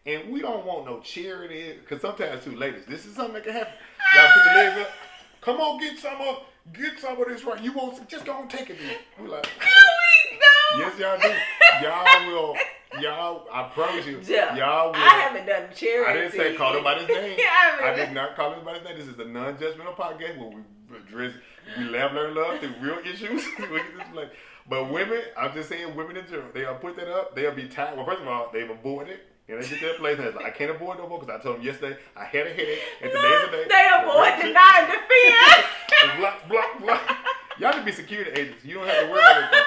And we don't want no charity, because sometimes too, ladies, this is something that can happen. Y'all put your legs up. Come on, get some of this right. You won't, just go and take it then. We're like, no, we don't. yes, y'all do. Y'all will. Y'all, I promise you, y'all will. I haven't done charity. I didn't say call nobody's name. I I did not call anybody's name. This is a non-judgmental podcast where we address, we laugh, learn, love through real issues. But women, I'm just saying, women in general, they'll put that up. They'll be tired. Well, first of all, they've avoided it. And they get to their place and it's like, I can't avoid no more because I told them yesterday I had a headache and today's the day. They avoid, deny, and defend. Block, block, block. Y'all need to be security agents. You don't have to worry about anything.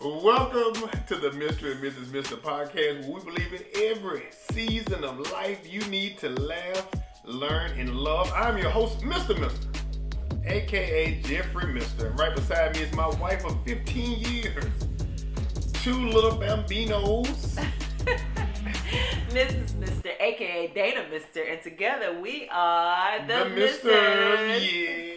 Welcome to the Mr. and Mrs. Mr. podcast, where we believe in every season of life you need to laugh, learn, and love. I'm your host, Mr. Mister, aka Jeffrey Mister. And right beside me is my wife of 15 years, two little bambinos. Mrs. Mister, aka Dana Mister, and together we are the Misters. Yeah.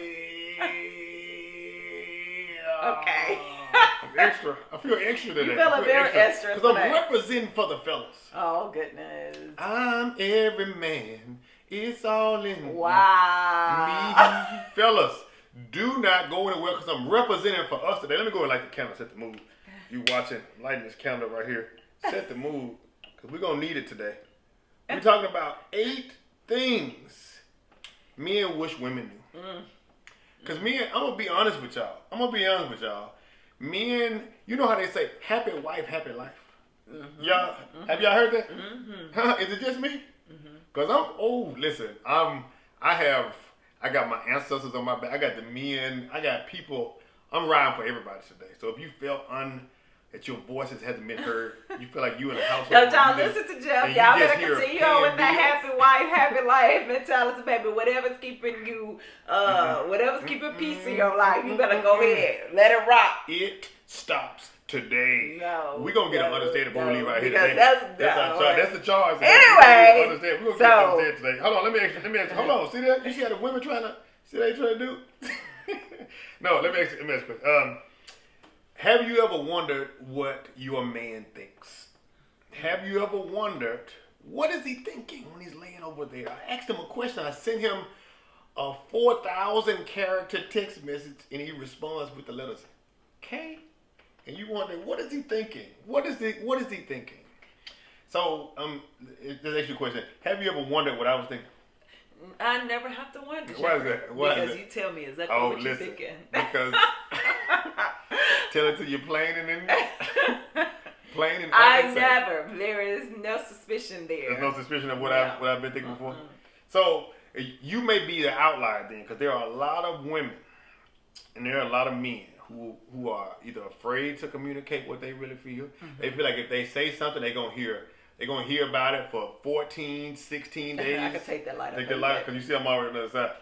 Okay. I'm extra. I feel extra today. You feeling very extra because today. I'm representing for the fellas. Oh, goodness. I'm every man. It's all in wow. me. Fellas, do not go anywhere because I'm representing for us today. Let me go and light the candle, set the mood. You watching, lighting this candle right here. Set the mood because we're going to need it today. We're talking about 8 things men wish women knew. Because men, I'm going to be honest with y'all. Men, you know how they say, happy wife, happy life. Y'all, have y'all heard that? Huh? Is it just me? Because I got my ancestors on my back. I got the men, I got people. I'm riding for everybody today. So if you felt that your voices hasn't been heard, you feel like you in the household. Don't y'all listen to Jeff. Y'all better continue on with that happy wife, happy life mentality, baby. Whatever's keeping you, whatever's keeping peace in your life, you better go ahead. Let it rock. It stops today. No. We're going to get an understanding before we leave right here today. That's the charge. Anyway. We're going to get understanding today. Hold on, let me ask you. Hold on. See that? You see how the women see what they trying to do? No, let me ask you a question. Have you ever wondered what your man thinks? Have you ever wondered, what is he thinking when he's laying over there? I asked him a question. I sent him a 4,000 character text message and he responds with the letters K. And you wonder, what is he thinking? What is he thinking? So, let's ask you a question. Have you ever wondered what I was thinking? I never have to wonder. Why is that? Because you tell me exactly what you're thinking. Because tell it to you plain and plain and there is no suspicion there. There's no suspicion of what I've been thinking before. So you may be the outlier then, because there are a lot of women and there are a lot of men who are either afraid to communicate what they really feel. They feel like if they say something, they're gonna hear about it for 14, 16 days. I can take that light up. Take that light because you see I'm already on the other side.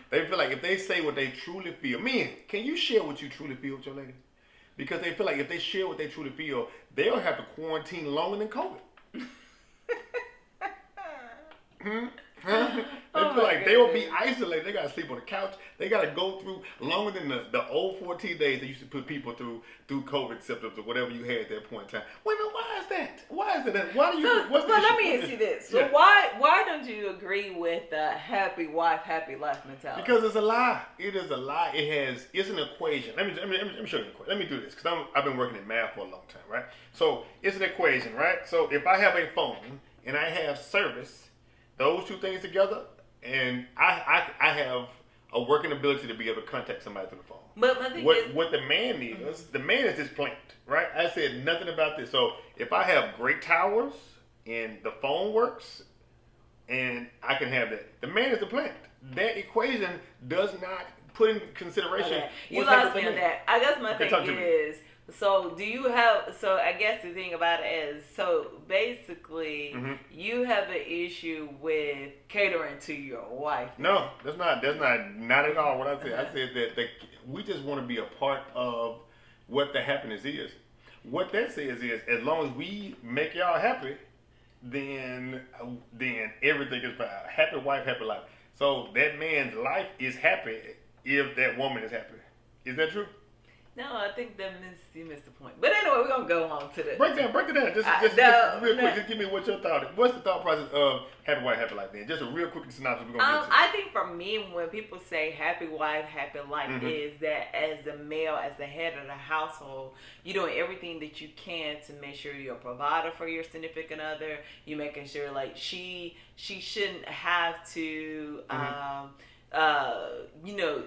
They feel like if they say what they truly feel, men, can you share what you truly feel with your lady? Because they feel like if they share what they truly feel, they'll have to quarantine longer than COVID. They feel like they will be isolated. They gotta sleep on the couch. They gotta go through longer than the old 14 days they used to put people through COVID symptoms or whatever you had at that point in time. Wait a minute, why is that? Why is that? Why do you? So let me ask you this. So why don't you agree with the happy wife, happy life mentality? Because it's a lie. It is a lie. It's an equation. Let me show you the equation. Let me do this because I've been working in math for a long time, right? So it's an equation, right? So if I have a phone and I have service, those two things together, and I have a working ability to be able to contact somebody through the phone. But what the man needs, the man is this plant, right? I said nothing about this. So if I have great towers and the phone works, and I can have that, the man is the plant. That equation does not put in consideration. Okay. You lost me on that. I guess my thing is, So do you have? So I guess the thing about it is, so basically, you have an issue with catering to your wife. No, that's not at all what I said. I said that we just want to be a part of what the happiness is. What that says is, as long as we make y'all happy, then everything is fine. Happy wife, happy life. So that man's life is happy if that woman is happy. Is that true? No, I think you missed the point. But anyway, we're gonna go on to the break it down. Just real quick. Just give me what your thought. What's the thought process of happy wife, happy life? Then just a real quick synopsis. We're gonna get to. I think for me, when people say happy wife, happy life, is that as the male, as the head of the household, you're doing everything that you can to make sure you're a provider for your significant other. You're making sure like she shouldn't have to.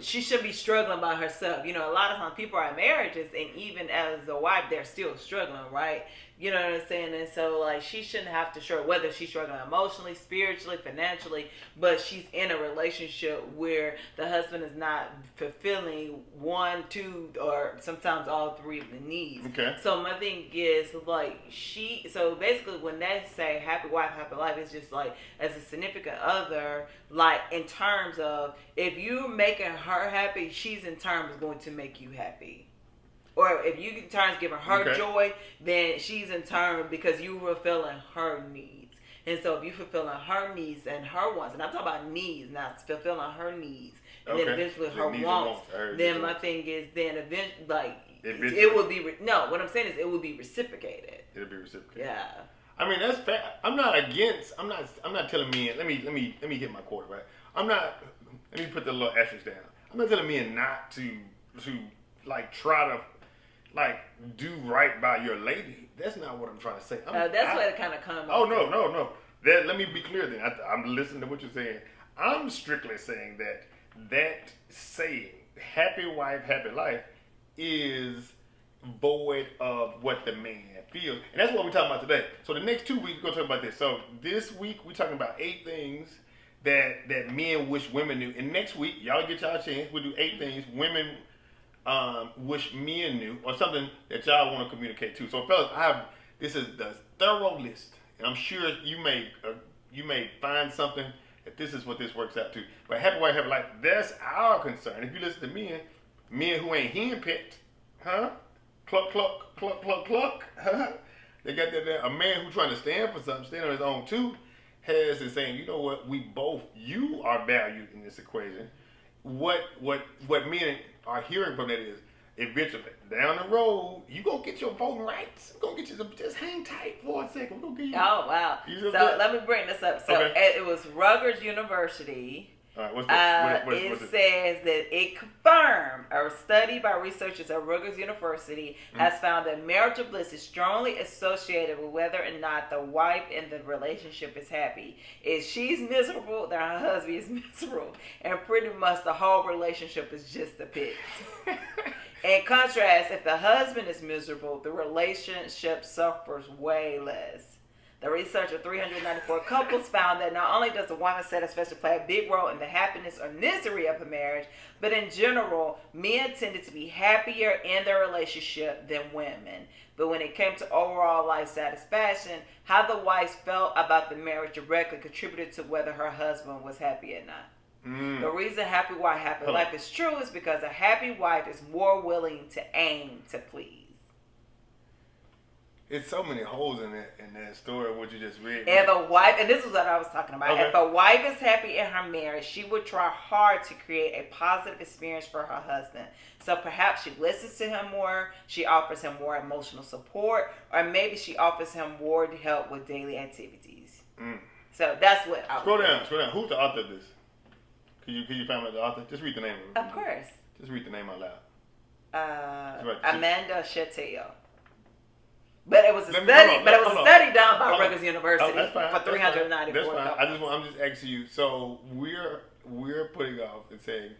She should be struggling by herself. A lot of times people are in marriages, and even as a wife, they're still struggling, right? You know what I'm saying? And so, like, she shouldn't have to struggle, whether she's struggling emotionally, spiritually, financially, but she's in a relationship where the husband is not fulfilling one, two, or sometimes all three of the needs. Okay. So my thing is, like, so basically when they say happy wife, happy life, it's just like, as a significant other, like, in terms of, if you're making her happy, she's in terms going to make you happy. Or if you in turn giving her joy, then she's in turn because you fulfilling her needs. And so if you fulfilling her needs and her wants, and I'm talking about needs, not fulfilling her needs, and then eventually her wants, then my thing is, then eventually, like, it will be, what I'm saying is it will be reciprocated. It'll be reciprocated. Yeah. I mean, that's fair. I'm not telling men, let me hit my quote, right? Let me put the little asterisk down. I'm not telling men not to like try to like do right by your lady. That's not what I'm trying to say. That's where it kind of comes. Oh no. Let me be clear then. I'm listening to what you're saying. I'm strictly saying that saying happy wife, happy life is void of what the man feels. And that's what we're talking about today. So the next 2 weeks we're going to talk about this. So this week we're talking about 8 things that men wish women knew. And next week, y'all get y'all chance. We'll do 8 things women wish men knew, or something that y'all want to communicate to. So fellas, this is the thorough list. And I'm sure you may find something that this is what this works out to. But happy wife, happy life, that's our concern. If you listen to men who ain't henpecked, cluck, cluck, cluck, cluck, cluck, they got that. A man who trying to stand for something, stand on his own too, has is saying, you know what, you are valued in this equation. What men are hearing from that is, eventually, down the road, you gonna get your voting rights. I'm gonna get you just hang tight for a second. I'm gonna get you. Oh, wow. So let me bring this up. So it was Rutgers University. All right, what's it says that it confirmed a study by researchers at Rutgers University has found that marital bliss is strongly associated with whether or not the wife in the relationship is happy. If she's miserable, then her husband is miserable. And pretty much the whole relationship is just a pit. In contrast, if the husband is miserable, the relationship suffers way less. The research of 394 couples found that not only does the woman's satisfaction play a big role in the happiness or misery of a marriage, but in general, men tended to be happier in their relationship than women. But when it came to overall life satisfaction, how the wife felt about the marriage directly contributed to whether her husband was happy or not. The reason happy wife, happy life is true is because a happy wife is more willing to aim to please. It's so many holes in that story, what you just read. If a wife, and this is what I was talking about, if a wife is happy in her marriage, she would try hard to create a positive experience for her husband. So perhaps she listens to him more, she offers him more emotional support, or maybe she offers him more help with daily activities. So that's what I was Scroll down. Who's the author of this? Can you find out the author? Just read the name of it. Of course. Just read the name out loud. Amanda Chattel. But it was a study done by Rutgers University for 394. That's fine. I'm just asking you. So we're putting off and saying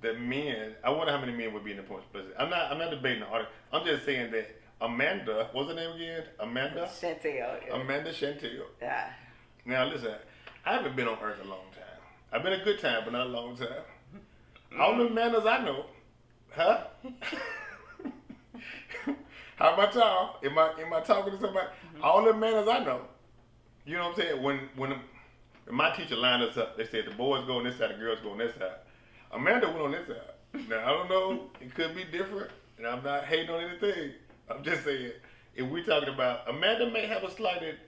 that men. I wonder how many men would be in the point. I'm not debating the article. I'm just saying that Amanda. What's her name again? Amanda Chattel. Yeah. Amanda Chattel. Yeah. Now listen, I haven't been on Earth a long time. I've been a good time, but not a long time. All the Amandas I know, How about y'all? Am I talking to somebody? All the manners I know. You know what I'm saying? When my teacher lined us up, they said the boys go on this side, the girls go on this side. Amanda went on this side. Now I don't know. It could be different, and I'm not hating on anything. I'm just saying if we're talking about Amanda may have a slighted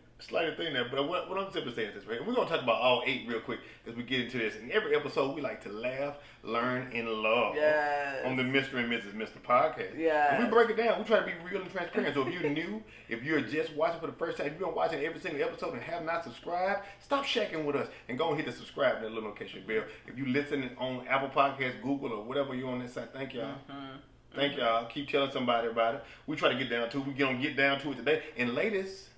thing there, but what I'm simply saying is this, right? We're gonna talk about all 8 real quick as we get into this. In every episode, we like to laugh, learn, and love on the Mr. and Mrs. Mr. podcast. Yeah. And we break it down. We try to be real and transparent. So if you're new, if you're just watching for the first time, if you've been watching every single episode and have not subscribed, stop checking with us and go and hit the subscribe and that little notification bell. If you listen on Apple Podcasts, Google, or whatever you're on that site, thank y'all. Thank y'all. Keep telling somebody about it. We try to get down to it. We're going to get down to it today. And ladies,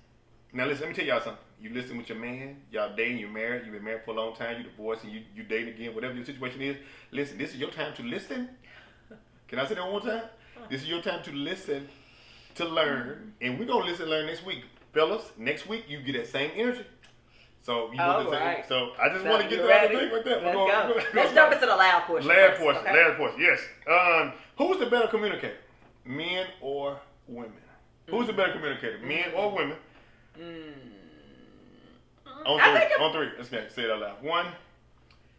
now listen, let me tell y'all something. You listen with your man, y'all dating, you're married, you've been married for a long time, you divorced, and you dating again, whatever your situation is. Listen, this is your time to listen. Can I say that one more time? This is your time to listen, to learn. And we're going to listen and learn next week. Fellas, next week you get that same energy. So you know right. So I just want to get that other thing right there. Let's go. Let's jump into the loud portion. Loud portion, yes. Who's the better communicator? Men or women? Who's the better communicator? Men or women? On three. Let's say it out loud. 1,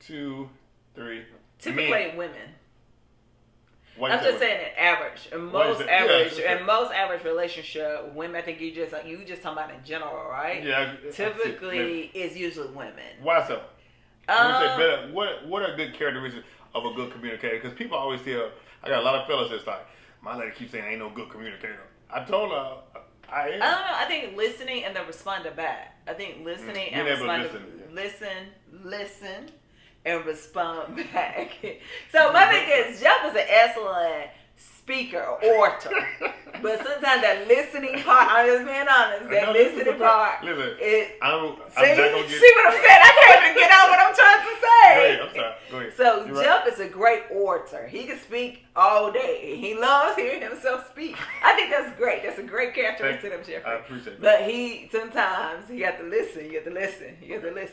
2, 3. Typically women. I'm just saying an average. In most average relationship, women, I think you just talking about in general, right? Yeah. Typically, it's usually women. Why so? When we say better, what are good characteristics of a good communicator? Because people always tell, I got a lot of fellas that's like, my lady keeps saying I ain't no good communicator. I told her I am. I don't know. I think listening and then responding back. I think listening and responding. Listen and respond back. So my thing is, Jeff is an excellent speaker, orator. But sometimes that listening part, I'm just being honest, that listening part. Listen, I'm not gonna see what I'm saying? I can't even get out what I'm trying to say. Go ahead, I'm sorry. Go ahead. So Jeff is a great orator. He can speak all day. He loves hearing himself speak. I think that's great. That's a great characteristic of Jeffrey. I appreciate that. But sometimes he got to listen. You have to listen.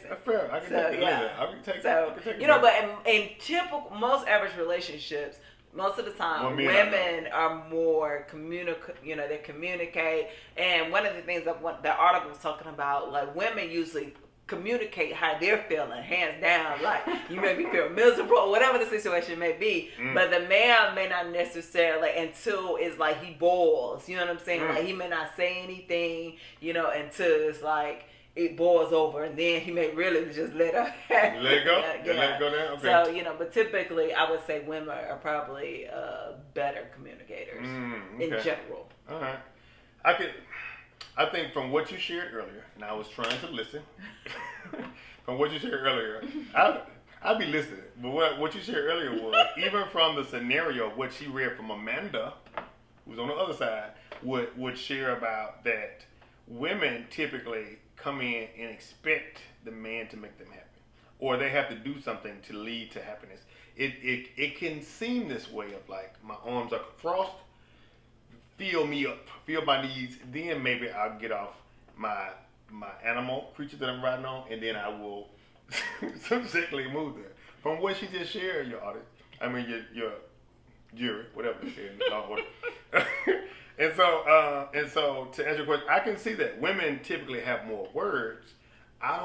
That's fair. I can take that. I can take that. You know, but in typical, most average relationships, most of the time, women are more they communicate. And one of the things that the article was talking about, like women usually communicate how they're feeling, hands down. Like you may be feeling miserable, or whatever the situation may be. But the man may not necessarily until it's like he boils. You know what I'm saying? Like he may not say anything, until it's like it boils over, and then he may really just let her let it go. Let it go there. Okay. So but typically I would say women are probably better communicators in general. All right. I think from what you shared earlier, and I was trying to listen. From what you shared earlier, I'll be listening. But what you shared earlier was even from the scenario, what she read from Amanda, who's on the other side, would share about that women typically come in and expect the man to make them happy, or they have to do something to lead to happiness. It can seem this way of like my arms are crossed, fill me up, feel my needs, then maybe I'll get off my animal creature that I'm riding on, and then I will subsequently move there. From what she just shared, your audience, your jury, whatever they say in the law order. And so to answer your question, I can see that women typically have more words. I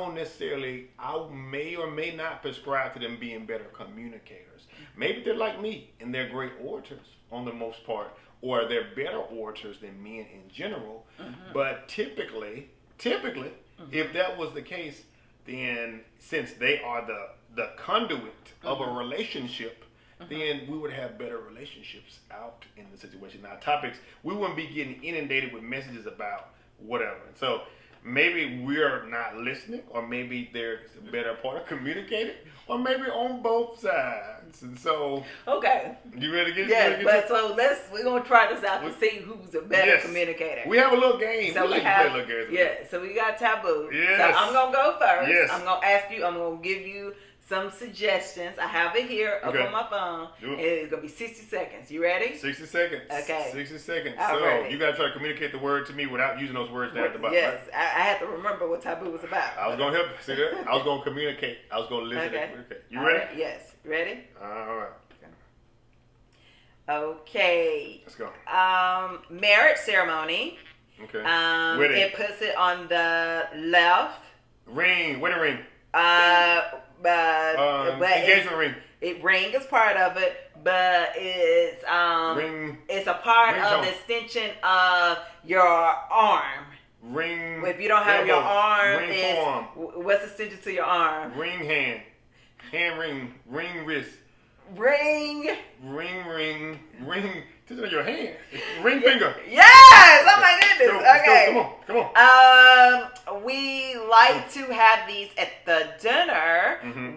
may or may not prescribe to them being better communicators. Maybe they're like me and they're great orators on the most part, or they're better orators than men in general. But typically, if that was the case, then since they are the conduit of a relationship, then we would have better relationships out in the situation. Now, topics, we wouldn't be getting inundated with messages about whatever. And so maybe we're not listening, or maybe there's a better part of communicating, or maybe on both sides. And so, okay, you ready to get? We're gonna try this out to see who's a better communicator. We have a little game. So we play a little game. So we got taboo. Yes. So I'm gonna go first. Yes. I'm gonna ask you. I'm gonna give you some suggestions. I have it here up on my phone. It's going to be 60 seconds. You ready? 60 seconds. Okay. 60 seconds. Alrighty. You got to try to communicate the word to me without using those words down at the bottom. Yes. Right? I had to remember what taboo was about. I was going to help you. See that? I was going to communicate. I was going to listen and communicate. You ready? Yes. Ready? All right. Okay. Let's go. Marriage ceremony. Okay. Wedding. It puts it on the left. Ring. Wedding ring. Engagement ring. Ring is part of it, but it's ring. It's a part of the extension of your arm. Ring. If you don't have your arm, ring forearm. What's the extension to your arm? Ring hand. Hand ring. Ring wrist. Ring. This is your hand. Ring finger. Yes! Oh my goodness. Okay. Come on. We like to have these at the dinner. Mm-hmm.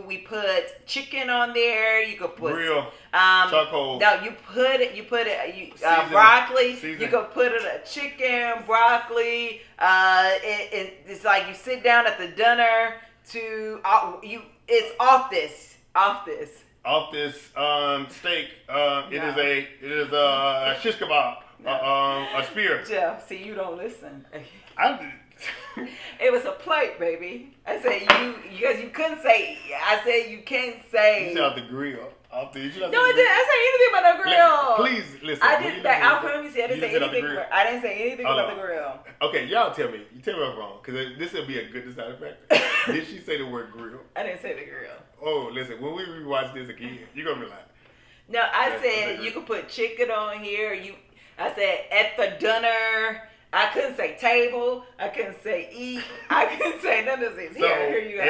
We put chicken on there. You could put grill. Charcoal. No, you put it broccoli. Season. You could put it chicken, broccoli. It's like you sit down at the dinner it's off this steak. It is a shish kebab. A spear. Jeff, see, you don't listen. I It was a plate, baby. I said because you couldn't say. I said you can't say. You said off the grill. No, I didn't. I said anything about the grill. Please listen. I didn't. I promise you, I didn't say anything. I didn't say anything about the grill. Okay, y'all tell me. You tell me if I'm wrong, because this will be a good deciding factor. Did she say the word grill? I didn't say the grill. Oh, listen. When we rewatch this again, you're gonna be like. No, I said you could put chicken on here. I said at the dinner. I couldn't say table. I couldn't say eat. I couldn't say none of this. So here you go.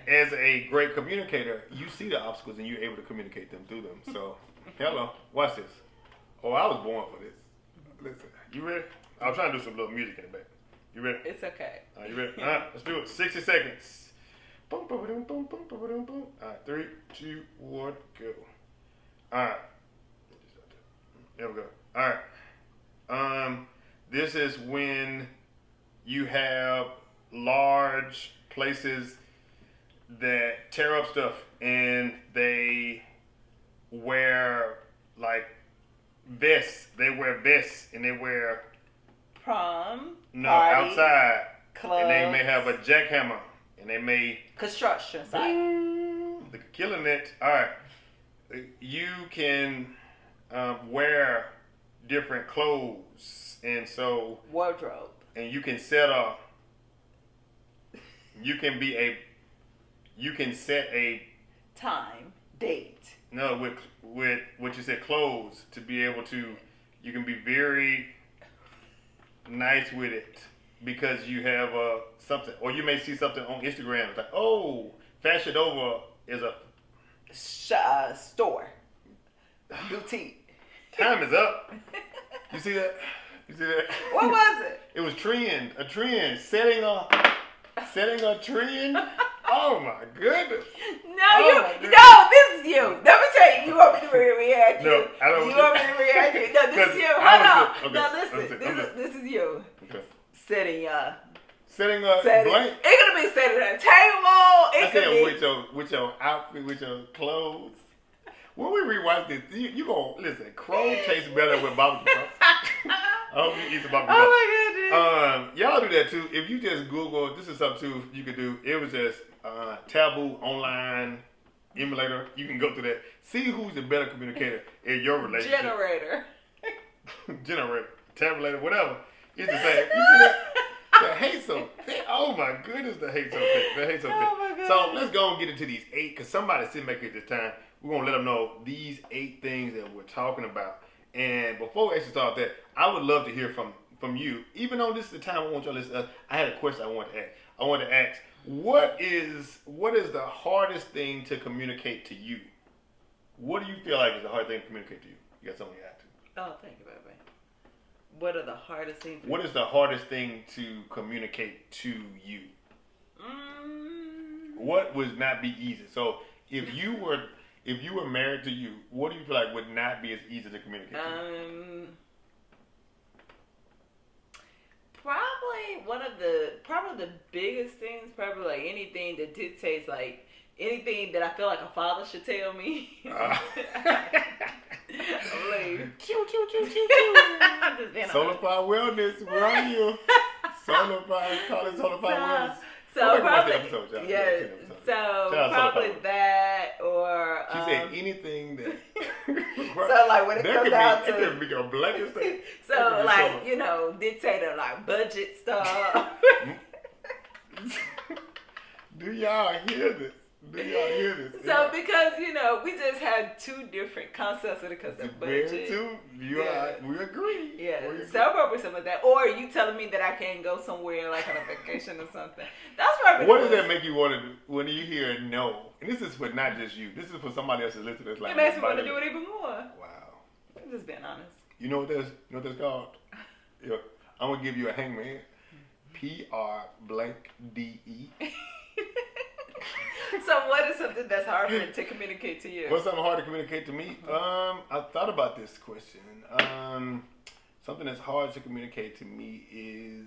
as a great communicator, you see the obstacles and you're able to communicate them through them. So, hello, watch this. Oh, I was born for this. Listen, you ready? I was trying to do some little music in the back. You ready? It's okay. Are you ready? All right, let's do it. 60 seconds. Boom, boom, boom, boom, boom, boom, boom. All right, 3, 2, 1, go. All right. There we go. All right. This is when you have large places that tear up stuff and they wear like vests. They wear vests and they wear prom. No, party, outside. Clubs. And they may have a jackhammer and they may construction site. They're killing it. All right. You can wear different clothes, and so wardrobe, and you can set a time, date. No, with what you said, clothes, to be able to, you can be very nice with it because you have something, or you may see something on Instagram. It's like, oh, Fashion Nova is a store, boutique. Time is up. You see that? What was it? It was a trend. Setting a trend. Oh my goodness. No, this is you. Let me tell you, you want me to react you. No, I don't. You want me to react you. No, this is you. Hold on. No, listen. This is you. Okay. Setting a blank. It could be setting a table. It could be with your outfit, with your clothes. When we rewatch this, you gonna listen. Crow tastes better with barbecue sauce. I hope you eat the barbecue sauce. Oh my goodness. Y'all do that too. If you just Google, this is something too you could do. It was just Taboo online emulator. You can go through that. See who's the better communicator in your relationship. Generator, tabulator, whatever. It's the same. You see that? The hate so thick. Oh my goodness, the hate so thick. Oh my goodness. So let's go and get into these 8, because somebody sitting back here at this time. We're going to let them know these 8 things that we're talking about. And before we actually start that, I would love to hear from you. Even though this is the time I want y'all to listen, I had a question I wanted to ask. I wanted to ask, what is the hardest thing to communicate to you? What do you feel like is the hardest thing to communicate to you? You got something you have to. Oh, thank you, baby. What are the hardest things? What is the hardest thing to communicate to you? What would not be easy? So if you were married to you, what do you feel like would not be as easy to communicate to you? Probably the biggest things, probably like anything that dictates, like anything that I feel like a father should tell me. Solar-Fied Wellness, where are you? Solar-Fied, call it Solar-Fied Wellness. So probably, yeah. So probably that, or or she said anything that. So like when it comes down to, it could be a blanket thing. So like dictator like budget stuff. Do y'all hear this? So because we just had two different concepts when it comes to budget. We agree. Yeah, so probably some of that. Or you telling me that I can't go somewhere like on a vacation or something. That's probably. What does that make you want to do when you hear no? And this is for not just you. This is for somebody else that's listening. It makes me want to do it even more. Wow. I'm just being honest. You know what that's called? Yeah. I'm gonna give you a hangman. PRBlank-DE. So what is something that's hard for it to communicate to you? What's something hard to communicate to me? I thought about this question. Something that's hard to communicate to me is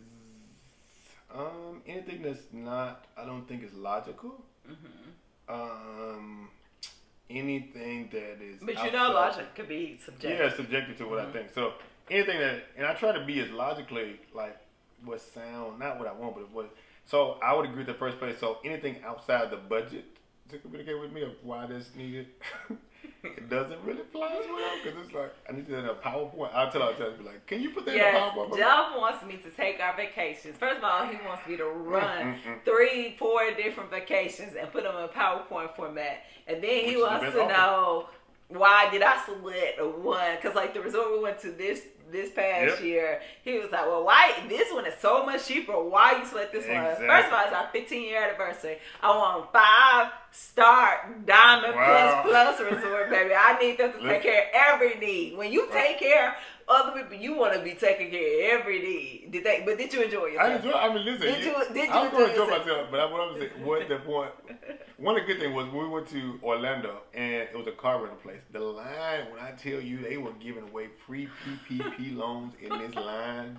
anything that's not, I don't think is logical. Anything that is. But logic could be subjective. Yeah, subjective to what I think. So anything that, and I try to be as logically like what sound, not what I want, but what. So I would agree with the first place. So anything outside the budget to communicate with me of why this needed, it doesn't really fly as well because it's like I need to in a PowerPoint. I'll tell be like, can you put that in a PowerPoint? Jeff wants me to take our vacations. First of all, he wants me to run 3-4 different vacations and put them in a PowerPoint format, and then he wants to know why did I select one? Because like the resort we went to this past year, he was like, well, why this one is so much cheaper? Why you select this one? First of all, it's our 15-year anniversary. I want 5-star diamond plus resort, baby. I need them to take care of every need. When you take care of other people, you want to be taking care of every need. Did you enjoy yourself? Listen. Did you I was going to enjoy myself, but what I'm saying, what the point? One of the good things was we went to Orlando and it was a car rental place. The line, when I tell you they were giving away free PPP loans in this line,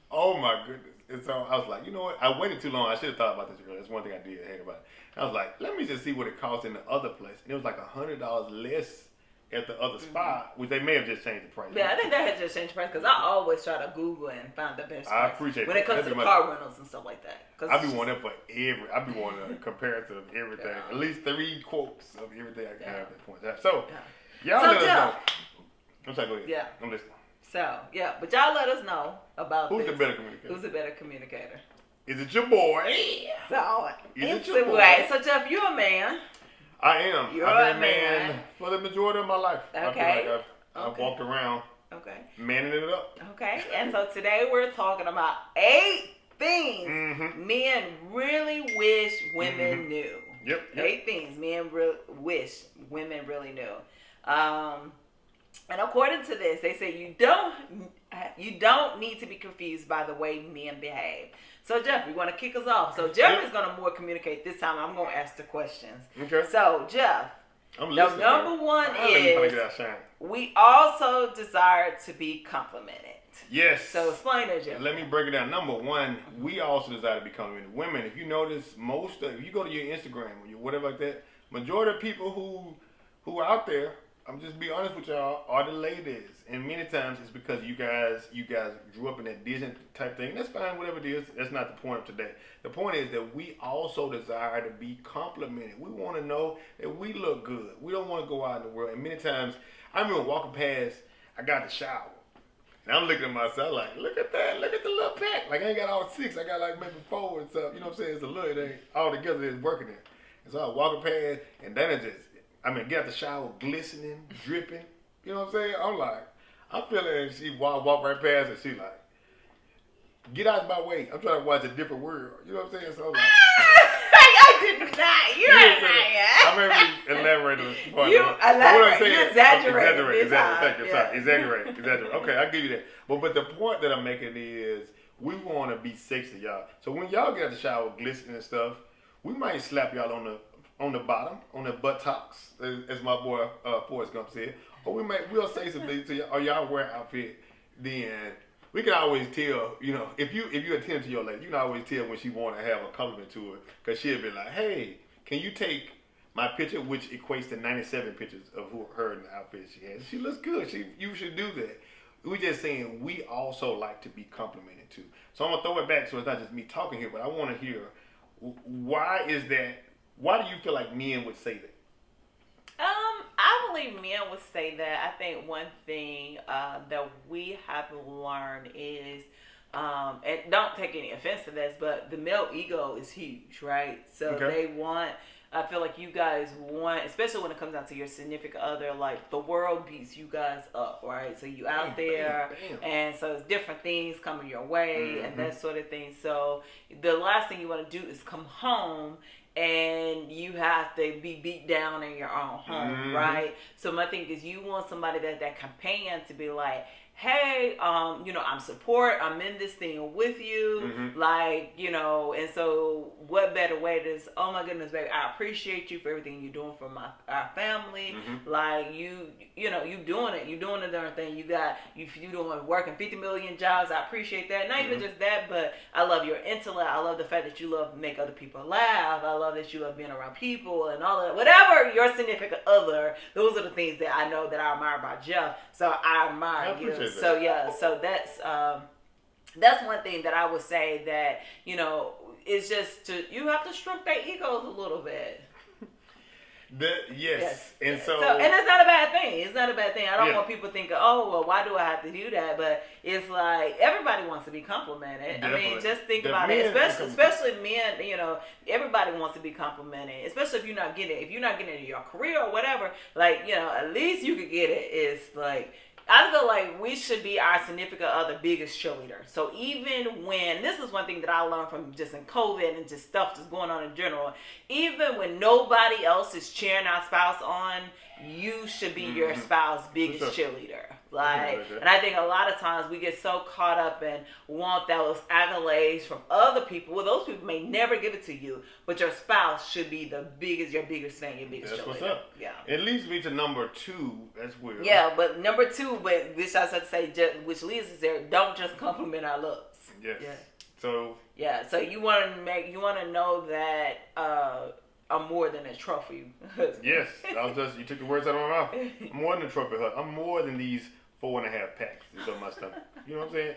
oh my goodness. And so I was like, you know what? I waited too long. I should have thought about this earlier. That's one thing I did hate about it. I was like, let me just see what it costs in the other place. And it was like $100 less at the other spot, which they may have just changed the price. Yeah, I think that had just changed the price because I always try to Google and find the best price. I appreciate when it comes to car rentals and stuff like that. I be wanting for I be wanting a comparative of everything. Yeah. At least 3 quotes of everything I can have at that point. So, y'all let us know. I'm sorry, go ahead. Yeah. I'm listening. So, but y'all let us know about who's the better communicator. Who's the better communicator? Is it your boy? So, is it your boy? So, Jeff, you're a man. I am. You're I've been a man for the majority of my life. Okay. I feel like I've walked around. Okay. Manning it up. Okay. And so today we're talking about 8 things men really wish women knew. Yep. 8 things men wish women really knew. And according to this, they say you don't need to be confused by the way men behave. So Jeff, you want to kick us off? So Jeff is going to more communicate this time. I'm going to ask the questions. Okay. So Jeff, the number one is we also desire to be complimented. Yes. So explain it, Jeff. Let me break it down. Number one, we also desire to be complimented. Women, if you notice, if you go to your Instagram or your whatever like that, majority of people who are out there, I'm just be honest with y'all, are the ladies. And many times it's because you guys grew up in that Disney type thing. That's fine, whatever it is. That's not the point of today. The point is that we also desire to be complimented. We want to know that we look good. We don't want to go out in the world. And many times, I remember walking past, I got the shower. And I'm looking at myself like, look at that. Look at the little pack. Like, I ain't got all 6. I got like maybe 4 and stuff. You know what I'm saying? It's a little, it ain't all together. It's working there. And so I walking past, and then it just, get out the shower, glistening, dripping. You know what I'm saying? I'm like, I'm feeling, she walk right past and she like, get out of my way. I'm trying to watch a different world. You know what I'm saying? So I'm like, I did not. You're not. I'm going to elaborate on this part. You exaggerate. Thank you. Sorry. Exaggerate. Okay, I'll give you that. But the point that I'm making is we want to be sexy, y'all. So when y'all get out the shower, glistening and stuff, we might slap y'all on the bottom, on the buttocks, as my boy Forrest Gump said. Or we'll say some things to y'all, or y'all wear an outfit, then we can always tell, if you attend to your lady, you can always tell when she want to have a compliment to her, because she'll be like, hey, can you take my picture, which equates to 97 pictures of her in the outfit she has. She looks good. You should do that. We're just saying we also like to be complimented too. So I'm going to throw it back so it's not just me talking here, but I want to hear, why is that? Why do you feel like men would say that? I believe men would say that. I think one thing that we have to learn is, and don't take any offense to this, but the male ego is huge, right? So they want. I feel like you guys want, especially when it comes down to your significant other, like the world beats you guys up, right? So you out there, and so it's different things coming your way and that sort of thing. So the last thing you want to do is come home and you have to be beat down in your own home, right? So my thing is, you want somebody that companion to be like, hey, I'm support. I'm in this thing with you, like, and so what better way to, oh my goodness, baby, I appreciate you for everything you're doing for our family. Like you doing it. You're doing the darn thing. You doing working 50 million jobs. I appreciate that. Not even just that, but I love your intellect. I love the fact that you love to make other people laugh. I love that you love being around people and all of that. Whatever your significant other, those are the things that I know that I admire about Jeff. So I admire you. So so that's one thing that I would say that, is just you have to stroke their egos a little bit. Yes. And and it's not a bad thing. It's not a bad thing. I don't want people thinking, oh, well, why do I have to do that? But it's like everybody wants to be complimented. Definitely. I mean, just think about it. Especially men, everybody wants to be complimented. Especially if you're not getting it in your career or whatever. Like, at least you could get it. It's like, I feel like we should be our significant other biggest cheerleader. So even when, this is one thing that I learned from just in COVID and just stuff just going on in general, even when nobody else is cheering our spouse on, you should be your spouse's biggest cheerleader. And I think a lot of times we get so caught up and want those accolades from other people. Well, those people may never give it to you, but your spouse should be your biggest fan, your biggest cheerleader. That's what's up. Yeah. It leads me to number 2 as well. Yeah, but number 2, which I was about to say, which leads us there, don't just compliment our looks. Yes. Yeah. So. Yeah. So you want to know that I'm more than a trophy. Yes. You took the words out of my mouth. I'm more than a trophy hut. I'm more than these 4.5 packs is on my stomach. You know what I'm saying?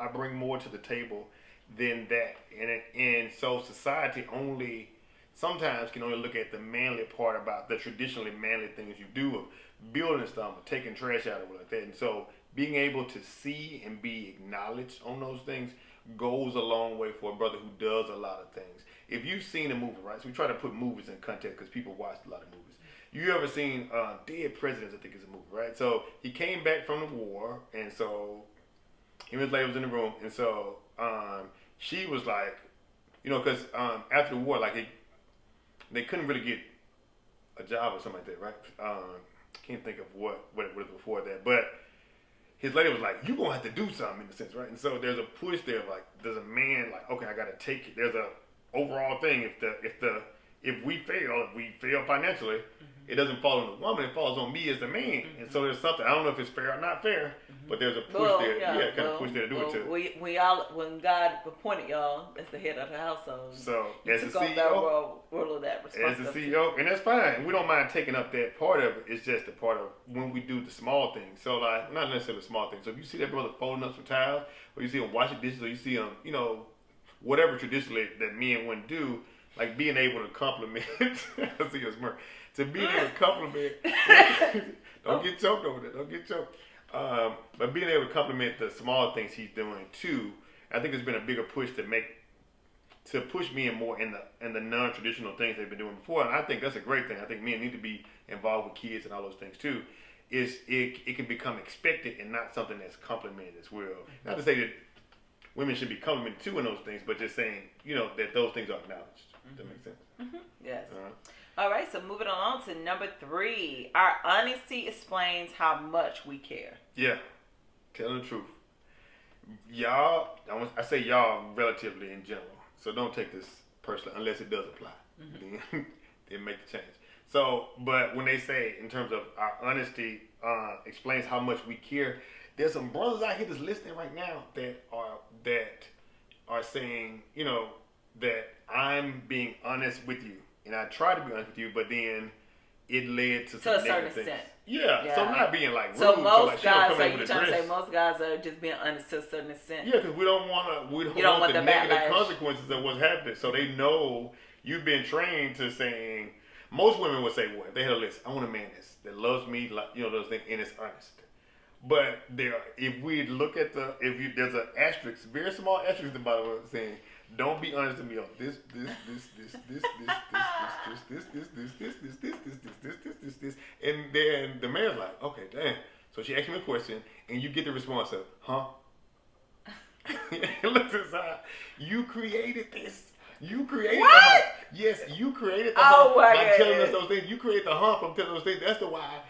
I bring more to the table than that. And so society sometimes can only look at the manly part about the traditionally manly things you do of building stuff or taking trash out or like that. And so being able to see and be acknowledged on those things goes a long way for a brother who does a lot of things. If you've seen a movie, right? So we try to put movies in context because people watch a lot of movies. You ever seen Dead Presidents, I think is a movie, right? So he came back from the war, and so him and his lady was in the room, and so she was like, because after the war, like they couldn't really get a job or something like that, right? Can't think of what it was before that, but his lady was like, "You gonna have to do something," in a sense, right? And so there's a push there, like there's a man like, okay, I gotta take it. There's a overall thing. If we fail financially, it doesn't fall on the woman, it falls on me as the man. And so there's something, I don't know if it's fair or not fair, but there's a push there. Yeah, kind of push there to do it too. When God appointed y'all as the head of the household, so as the CEO, role of that responsibility. As the CEO, and that's fine. We don't mind taking up that part of it. It's just a part of when we do the small things. So like, not necessarily the small things. So if you see that brother folding up some towels, or you see him washing dishes, or you see him, whatever traditionally that men wouldn't do, like being able to compliment, I see your smirk. To be able to compliment, don't get choked over there. Don't get choked. But being able to compliment the small things he's doing too, I think there's been a bigger push to push men more in the non-traditional things they've been doing before, and I think that's a great thing. I think men need to be involved with kids and all those things too. It can become expected and not something that's complimented as well. Not to say that women should be complimented too in those things, but just saying that those things are acknowledged. Does that make sense? Yes. All right, so moving on to number 3. Our honesty explains how much we care. Yeah, telling the truth. Y'all, I say y'all relatively in general, so don't take this personally unless it does apply. Then make the change. So, but when they say in terms of our honesty explains how much we care, there's some brothers out here that's listening right now that are saying, that I'm being honest with you. And I try to be honest with you, but then it led to some negative things. Yeah, so not being like rude. So most guys, so you're trying to say most guys are just being honest to a certain extent. Yeah, because we don't want the negative consequences of what's happening. So they know you've been trained to saying, Most women would say what? If they had a list. I want a man that loves me, like, you know, those things, and is honest. But if we look at there's an asterisk, very small asterisk at the bottom of it saying, don't be honest to me on this, and then the man's like, okay, damn. So she asks me a question, and you get the response of, huh? Look inside. You created this. You created what? The hump. Yes, you created the hump by telling us those things. You create the hump from telling those things. That's the why.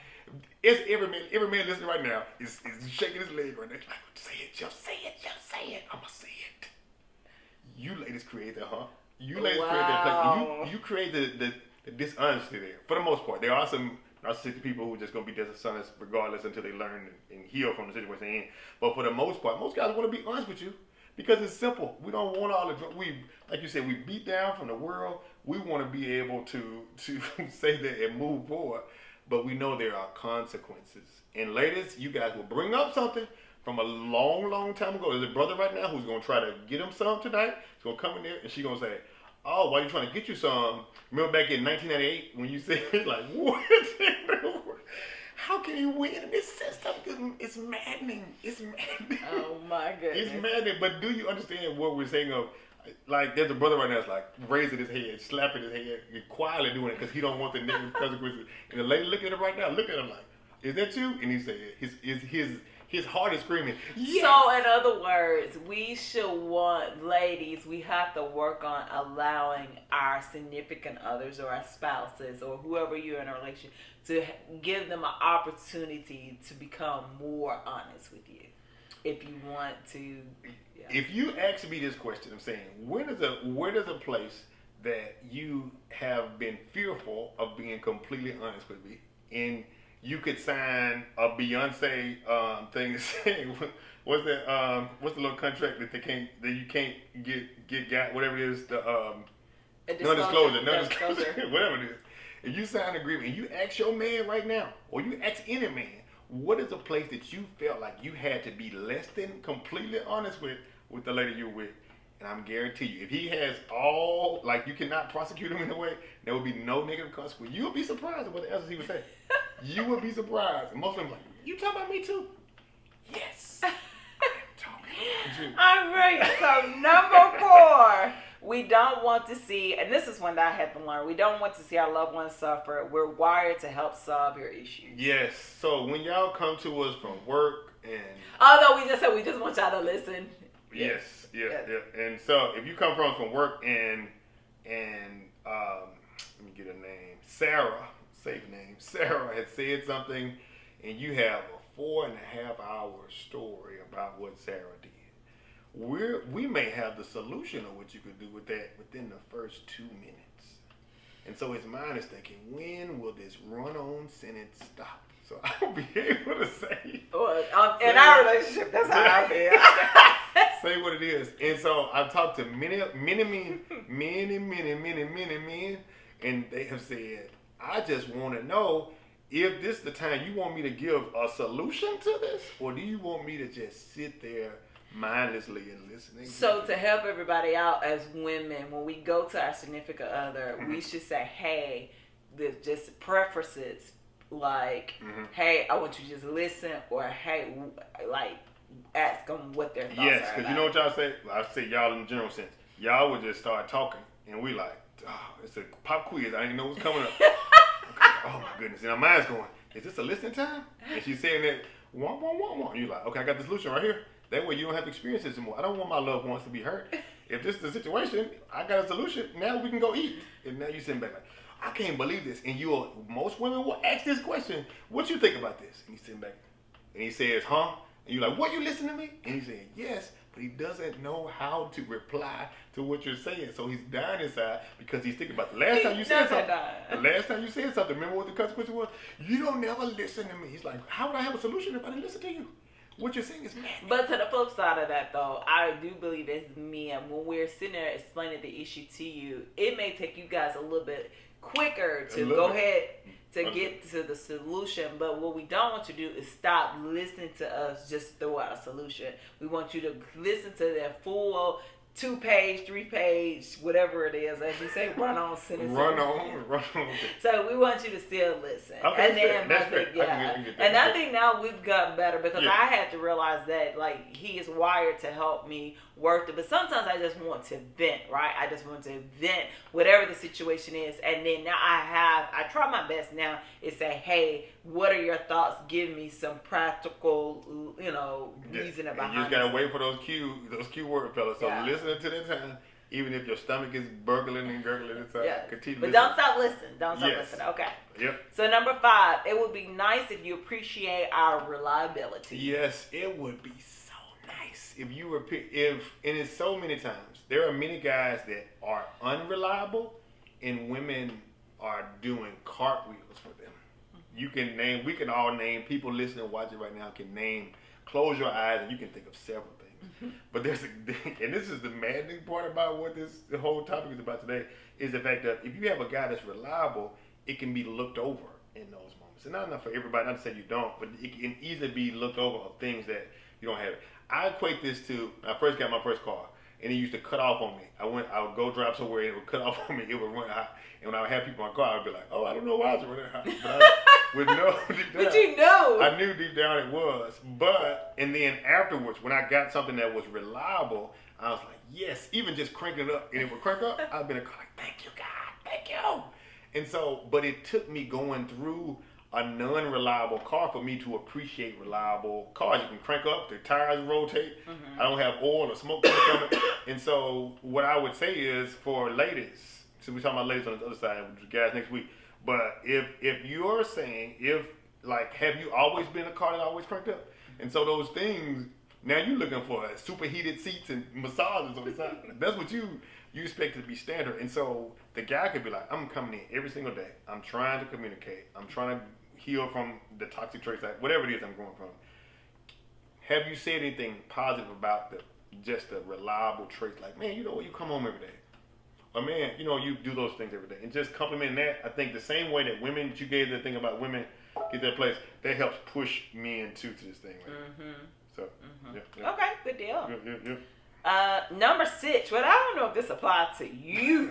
It's every man listening right now is shaking his leg right now. Like, say it, just say it, just say it. I'ma say it. You ladies create the hump. You ladies create that place. You create the dishonesty there. For the most part, there are some narcissistic people who are just gonna be dishonest regardless until they learn and heal from the situation they're in. But for the most part, most guys want to be honest with you because it's simple. We don't want all the like you said, we beat down from the world. We want to be able to say that and move forward. But we know there are consequences. And ladies, you guys will bring up something from a long, long time ago. There's a brother right now who's going to try to get him some tonight. He's going to come in there and she's going to say, oh, why are you trying to get you some? Remember back in 1998 when you said, like, what? How can you win in this system? It's maddening. It's maddening. Oh, my goodness. It's maddening. But do you understand what we're saying of, like, there's a brother right now that's like raising his head, slapping his head, and quietly doing it because he don't want the negative consequences. And the lady looking at him right now, looking at him like, is that you? And he said, his heart is screaming, yes! So, in other words, we should want, ladies, we have to work on allowing our significant others or our spouses or whoever you're in a relationship to give them an opportunity to become more honest with you. If you want to... Yeah. If you ask me this question, I'm saying, where does a place that you have been fearful of being completely honest with me, and you could sign a Beyonce thing saying, what's the little contract that you can't get whatever it is, the non-disclosure, whatever it is. If you sign an agreement and you ask your man right now, or you ask any man, what is a place that you felt like you had to be less than completely honest with the lady you're with? And I'm guarantee you, if he has all, like, you cannot prosecute him in a way, there will be no negative consequence. You'll be surprised at what the answers he would say. You would be surprised. And most of them like, you talking about me too? Yes. I'm talking about you. All right, so number 4. We don't want to see, and this is one that I had to learn, we don't want to see our loved ones suffer. We're wired to help solve your issues. Yes. So when y'all come to us from work and... Although we just said we just want y'all to listen. Yes. And so if you come from work and let me get a name. Sarah, safe name. Sarah had said something and you have a 4.5-hour story about what Sarah did. We may have the solution of what you could do with that within the first 2 minutes. And so his mind is thinking, when will this run-on sentence stop? So I'll be able to say... Well, in our relationship, that's how I feel. Say what it is. And so I've talked to many men, and they have said, I just want to know if this is the time you want me to give a solution to this, or do you want me to just sit there mindlessly and listening? So to help everybody out as women, when we go to our significant other, we should say, hey, just preferences like, hey, I want you to just listen, or hey, like, ask them what their thoughts are. Yes, because you know what y'all say? I say y'all in the general sense. Y'all would just start talking, and we like, oh, it's a pop quiz. I didn't know what's coming up. Okay. Oh my goodness. And our mind's going, is this a listening time? And she's saying that, wah. You're like, okay, I got the solution right here. That way you don't have to experience this anymore. I don't want my loved ones to be hurt. If this is the situation, I got a solution. Now we can go eat. And now you're sitting back like, I can't believe this. And most women will ask this question, what you think about this? And he's sitting back and he says, huh? And you're like, what, you listen to me? And he's saying, yes, but he doesn't know how to reply to what you're saying. So he's dying inside because he's thinking about the last time you said something. The last time you said something, remember what the consequence was? You don't never listen to me. He's like, how would I have a solution if I didn't listen to you? What you're saying is mad. But to the flip side of that, though, I do believe as men, when we're sitting there explaining the issue to you, it may take you guys a little bit quicker to go ahead to get to the solution. But what we don't want you to do is stop listening to us just throw out a solution. We want you to listen to their full 2-page, 3-page, whatever it is, as you say, run-on sentences. Run on. So we want you to still listen. Okay, And then that's fair. yeah. I get that. And I think now we've gotten better because Yeah. I had to realize that like he is wired to help me work it. But sometimes I just want to vent, right? I just want to vent whatever the situation is. And then now I try my best now is say, hey, what are your thoughts? Give me some practical, reasoning behind it. You just gotta wait for those cue word, fellas. So listening to that time, even if your stomach is burgling and gurgling inside, continue. But don't stop listening. Don't stop listening. Okay. Yep. So number 5, it would be nice if you appreciate our reliability. Yes, it would be so nice if you were and it's so many times there are many guys that are unreliable, and women are doing cartwheels for them. We can all name people listening and watching right now can name. Close your eyes and you can think of several things. But and this is the maddening part about what the whole topic is about today, is the fact that if you have a guy that's reliable, it can be looked over in those moments. And not enough for everybody, not to say you don't, but it can easily be looked over of things that you don't have. I equate this to when I first got my first car, and it used to cut off on me. I would go drive somewhere and it would cut off on me. It would run hot. And when I would have people in my car, I would be like, oh, I don't know why it's running hot. But I would know deep down. But you know. I knew deep down it was. And then afterwards, when I got something that was reliable, I was like, yes, even just cranking it up, and it would crank up, I'd be in the car like, thank you, God, thank you. And so, but it took me going through a non-reliable car for me to appreciate reliable cars. You can crank up, the tires rotate. I don't have oil or smoke coming. And so what I would say is for ladies, so we're talking about ladies on the other side, with the guys next week, but if you're saying, have you always been a car that always cranked up? And so those things, now you're looking for superheated seats and massages on the side. That's what you expect it to be standard. And so the guy could be like, I'm coming in every single day. I'm trying to communicate. I'm trying to heal from the toxic traits, whatever it is I'm going from. Have you said anything positive about just the reliable traits? Like, man, you come home every day. Or man, you do those things every day. And just compliment that. I think the same way that women, that you gave the thing about women get their place, that helps push men to this thing. Right? So, yeah. Okay, good deal. Yeah. Number 6. Well, I don't know if this applies to you,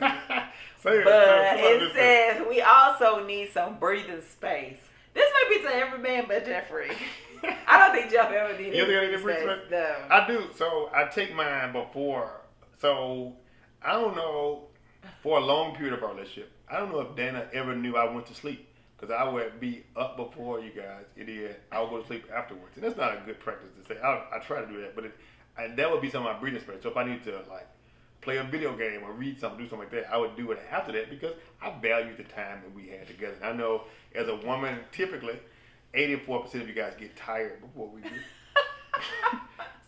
Say it says we also need some breathing space. This may be to every man but Jeffrey. I don't think Jeff ever did. You think I need breathing space? No. I do. So I take mine before. So I don't know, for a long period of our relationship, I don't know if Dana ever knew I went to sleep. Because I would be up before you guys. I would go to sleep afterwards. And that's not a good practice to say. I try to do that. But that would be some of my breathing space. So if I need to play a video game or read something, do something like that, I would do it after that because I value the time that we had together. And I know as a woman, typically, 84% of you guys get tired before we do.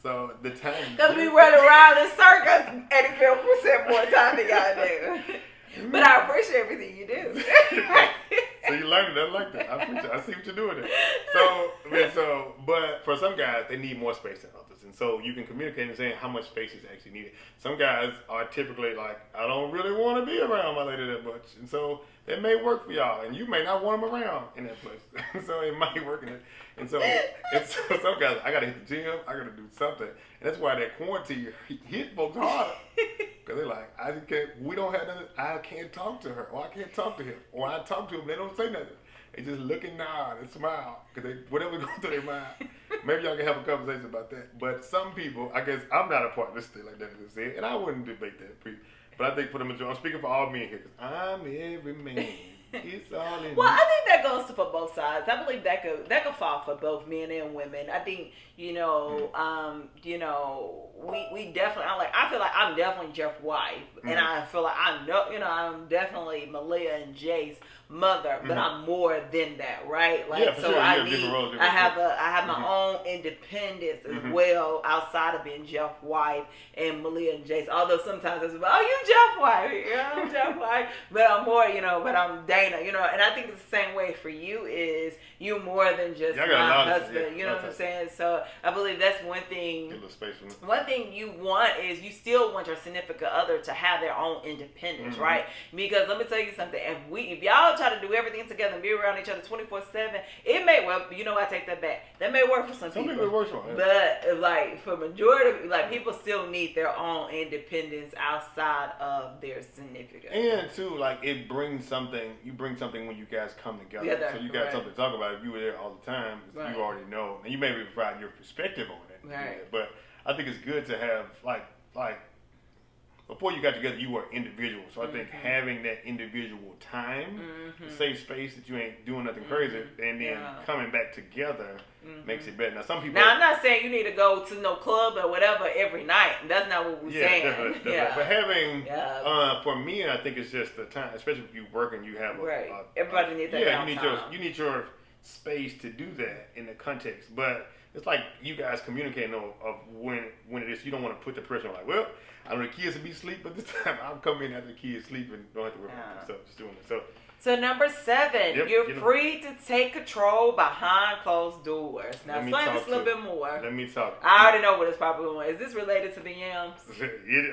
So the time. Because we run around in circles 84% more time than y'all do. But I appreciate everything you do. So you learned it. I like that. I appreciate it. I see what you're doing there. But for some guys, they need more space than others. And so you can communicate and say how much space is actually needed. Some guys are typically like, I don't really want to be around my lady that much. And so that may work for y'all. And you may not want them around in that place. So it might work in it. And so some guys, I got to hit the gym. I got to do something. And that's why that quarantine hit folks harder. Because they're like, we don't have nothing. I can't talk to her. Or I can't talk to him. Or I talk to them, they don't say nothing. They just look and nod and smile. Because whatever's going through their mind. Maybe y'all can have a conversation about that. But some people, I guess, I'm not a part of this thing like that, as I said. And I wouldn't debate that. But I think for the majority, I'm speaking for all men here. Because I'm every man. It's all in Well, I think that goes for both sides. I believe that could fall for both men and women. I think we definitely. I feel like I'm definitely Jeff's wife, and I feel like I'm definitely Malia and Jace's mother, but I'm more than that, right? Like, yeah, for so sure. I have my own independence as well outside of being Jeff's wife and Malia and Jace. Although sometimes it's you Jeff's wife, I'm Jeff's wife, but I'm more, but I'm dating ain't, you know, and I think it's the same way for you. Is you more than just my husband? You know what I'm saying? So I believe that's one thing. Get a little space for me. One thing you want is you still want your significant other to have their own independence, right? Because let me tell you something. If y'all try to do everything together and be around each other 24/7, it may I take that back. That may work for some people. Some people it works for. Yeah. But like for majority, like people still need their own independence outside of their significant. And too, like it brings something. You bring something when you guys come together. So you got something to talk about. If you were there all the time, you already know. And you may be providing your perspective on it. Right. But I think it's good to have like before you got together, you were individuals. So I think having that individual time, a safe space that you ain't doing nothing crazy, and then coming back together makes it better. Now, some people. Now, I'm not saying you need to go to no club or whatever every night. That's not what we're saying. Definitely. But having, for me, I think it's just the time, especially if you work and you have everybody needs that you need your space to do that in the context. But it's like you guys communicating of when it is. You don't want to put the pressure on, like, well, I know the kids will be asleep, but this time I'll come in after the kids sleep and don't have to worry about myself just doing it. So number 7, you're free to take control behind closed doors. Now explain this a little bit more. Let me talk. I already know what it's probably going. Is this related to the yams?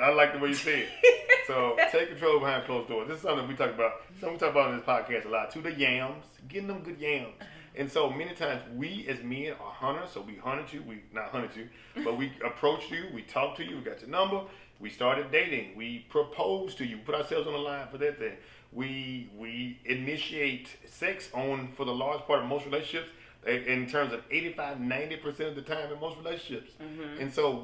I like the way you say it. So take control behind closed doors. This is something we talk about. Something we talk about in this podcast a lot. To the yams, getting them good yams. And so many times we as men are hunters, so we hunted you. We not hunted you, but we approached you. We talked to you. We got your number. We started dating. We proposed to you. Put ourselves on the line for that thing. We initiate sex for the large part of most relationships in terms of 85-90% of the time in most relationships. And so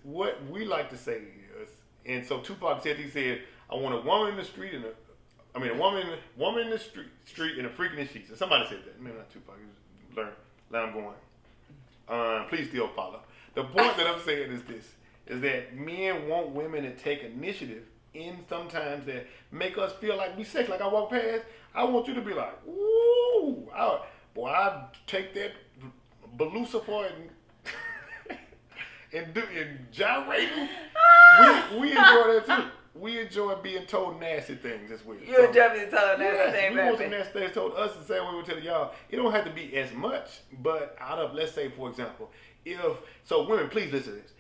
what we like to say is, and so Tupac said, he said, I want a woman in the street and a woman in the street and a freak in the sheets. And somebody said that. Maybe not Tupac. Learn I'm going. Please still follow. The point that I'm saying is this, is that men want women to take initiative in sometimes that make us feel like we sex. Like I walk past, I want you to be like, ooh, I take that Belucifer and gyrate. We enjoy that too. We enjoy being told nasty things this week. You enjoy being told nasty things, we want some nasty things told us the same way we tell y'all. It don't have to be as much, but out of, let's say, for example, women, please listen to this.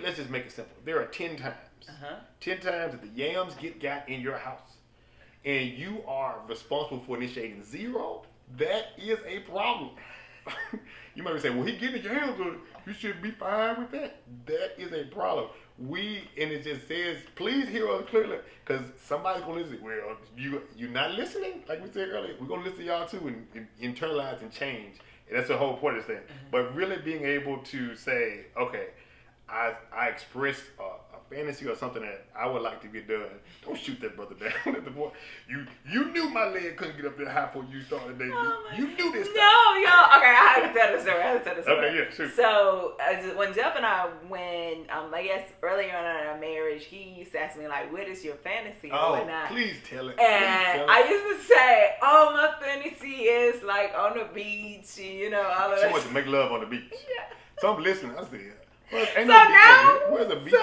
Let's just make it simple. There are 10 times. 10 times that the yams got in your house, and you are responsible for initiating 0. That is a problem. You might be saying, well, he getting the yams, you should be fine with that. That is a problem. And it just says, please hear us clearly, because somebody's going to listen. Well, you're not listening, like we said earlier. We're going to listen to y'all too and internalize and change. And that's the whole point of this thing. But really being able to say, okay, I express a fantasy or something that I would like to get done. Don't shoot that brother down at the point. You knew my leg couldn't get up there high before you started dating. You knew this. No, y'all. Okay, I have to tell the story. Okay, yeah, sure. So when Jeff and I, I guess earlier on in our marriage, he used to ask me like, "What is your fantasy?" or whatnot. Please tell it. And I used to say, "Oh, my fantasy is like on the beach, all of that." She wants to make love on the beach. Yeah. So I'm listening. I said. Well, where's the beach?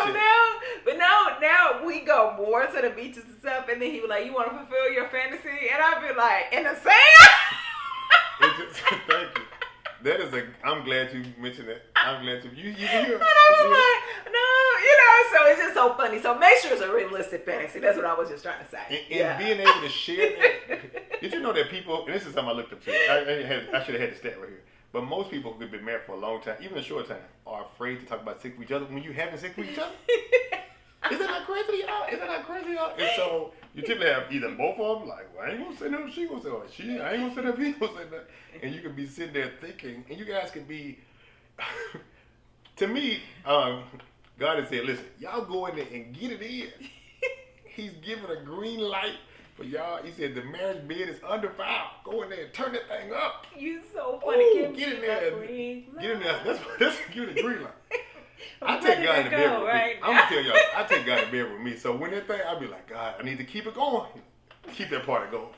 Now we go more to the beaches and stuff, and then he was like, "You want to fulfill your fantasy?" And I'd be like, "In the sand." Thank you. That is I'm glad you mentioned that. I'm glad you hear. And I was like, no, so it's just so funny. So make sure it's a realistic fantasy. That's what I was just trying to say. And being able to share that. Did you know that people? And this is something I looked up to. I should have had the stat right here. But most people who've been married for a long time, even a short time, are afraid to talk about sex with each other when you having sex with each other. Is that not crazy, y'all? And so you typically have either both of them, like, well, I ain't gonna say nothing she gonna say, or I ain't gonna say nothing he gonna say nothing. And you can be sitting there thinking, and you guys can be, to me, God has said, listen, y'all go in there and get it in. He's giving a green light. But y'all, he said the marriage bed is under fire. Go in there and turn that thing up. You so funny. Ooh, get in there. Get in there. That's give it a green light. I take God to bed with me. I'm gonna tell y'all, I take God to bed with me. So when that thing, I'll be like, God, I need to keep it going. Keep that party going.